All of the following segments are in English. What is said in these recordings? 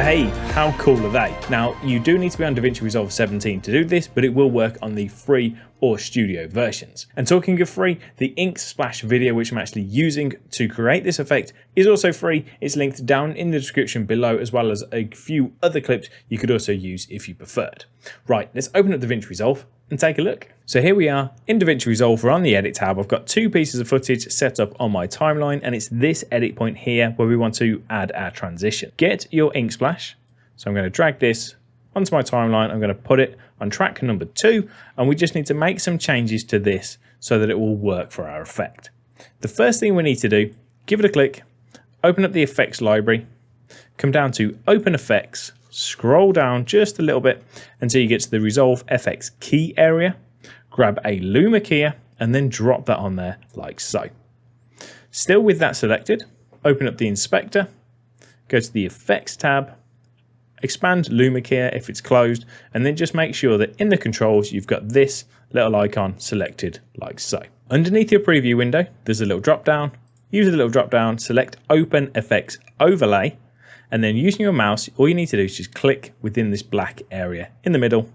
Hey, how cool are they? Now, you do need to be on Davinci Resolve 17 to do this, but it will work on the free or studio versions. And talking of free, the ink splash video which I'm actually using to create this effect is also free. It's linked down in the description below, as well as a few other clips you could also use if you preferred. Right, let's open up Davinci Resolve and take a look. So here we are in Davinci Resolve. We're on the edit tab. I've got two pieces of footage set up on my timeline, and it's this edit point here where we want to add our transition. Get your ink splash. So I'm going to drag this onto my timeline. I'm going to put it on track number 2, and we just need to make some changes to this so that it will work for our effect. The first thing we need to do, give it a click, open up the effects library, come down to open effects, scroll down just a little bit until you get to the Resolve FX key area, grab a Luma key and then drop that on there like so. Still with that selected, open up the inspector, go to the effects tab, expand Luma key if it's closed, and then just make sure that in the controls you've got this little icon selected like so. Underneath your preview window there's a little drop down, use the little drop down, select open effects overlay, and then using your mouse, all you need to do is just click within this black area in the middle.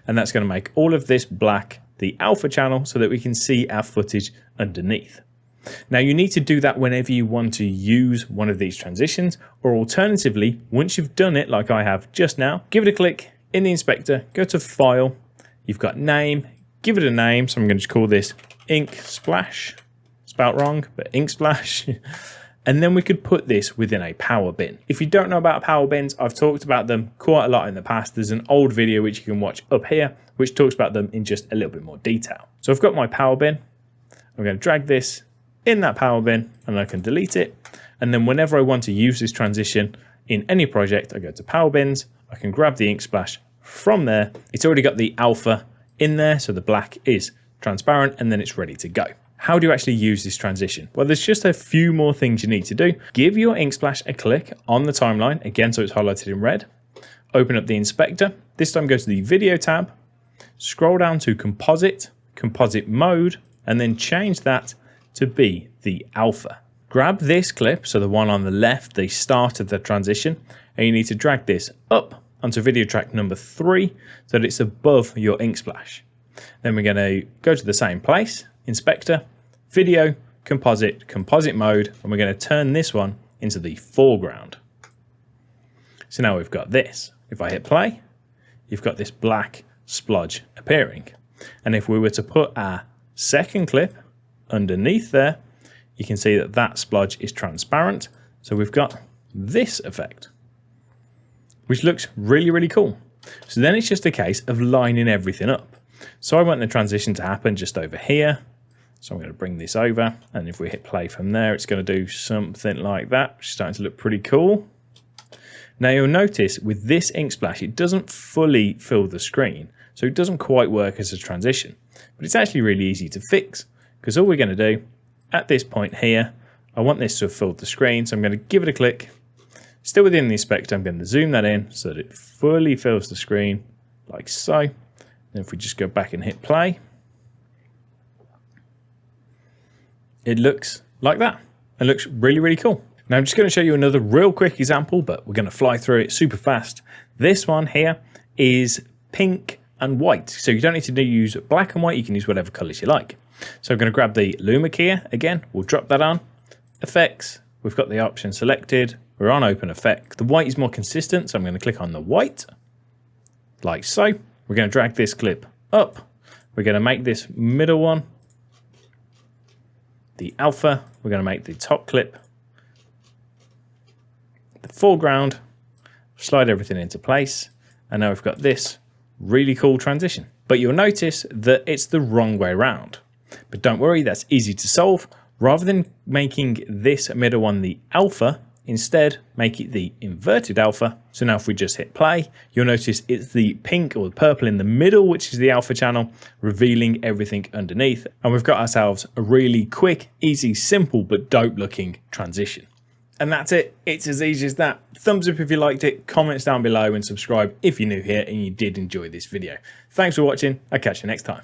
And that's going to make all of this black the alpha channel so that we can see our footage underneath. Now you need to do that whenever you want to use one of these transitions, or alternatively, once you've done it like I have just now, give it a click in the inspector, go to File, you've got Name, give it a name. So I'm going to call this Ink Splash, spelt wrong, but Ink Splash. And then we could put this within a power bin. If you don't know about power bins, I've talked about them quite a lot in the past. There's an old video which you can watch up here, which talks about them in just a little bit more detail. So I've got my power bin. I'm going to drag this in that power bin and I can delete it. And then whenever I want to use this transition in any project, I go to power bins. I can grab the ink splash from there. It's already got the alpha in there, so the black is transparent, and then it's ready to go. How do you actually use this transition? Well, there's just a few more things you need to do. Give your ink splash a click on the timeline, again, so it's highlighted in red. Open up the inspector. This time go to the video tab, scroll down to composite mode, and then change that to be the alpha. Grab this clip, so the one on the left, the start of the transition, and you need to drag this up onto video track number 3 so that it's above your ink splash. Then we're going to go to the same place, inspector, video, composite mode, and we're going to turn this one into the foreground. So now we've got this. If I hit play, you've got this black splodge appearing. And if we were to put our second clip underneath there, you can see that that splodge is transparent. So we've got this effect, which looks really, really cool. So then it's just a case of lining everything up. So I want the transition to happen just over here. So I'm going to bring this over, and if we hit play from there, it's going to do something like that, which is starting to look pretty cool. Now you'll notice with this ink splash, it doesn't fully fill the screen, so it doesn't quite work as a transition. But it's actually really easy to fix, because all we're going to do at this point here, I want this to have filled the screen, so I'm going to give it a click. Still within the inspector, I'm going to zoom that in so that it fully fills the screen, like so. And if we just go back and hit play, it looks like that. It looks really, really cool. Now I'm just going to show you another real quick example, but we're going to fly through it super fast. This one here is pink and white. So you don't need to use black and white. You can use whatever colors you like. So I'm going to grab the Luma key again. We'll drop that on. Effects. We've got the option selected. We're on open effect. The white is more consistent, so I'm going to click on the white, like so. We're going to drag this clip up. We're going to make this middle one the alpha. We're going to make the top clip the foreground, slide everything into place, and now we've got this really cool transition. But you'll notice that it's the wrong way around. But don't worry, that's easy to solve. Rather than making this middle one the alpha, instead make it the inverted alpha. So now if we just hit play, you'll notice it's the pink or the purple in the middle, which is the alpha channel, revealing everything underneath. And we've got ourselves a really quick, easy, simple, but dope looking transition. And that's it. It's as easy as that. Thumbs up if you liked it, comments down below, and subscribe if you're new here and you did enjoy this video. Thanks for watching. I'll catch you next time.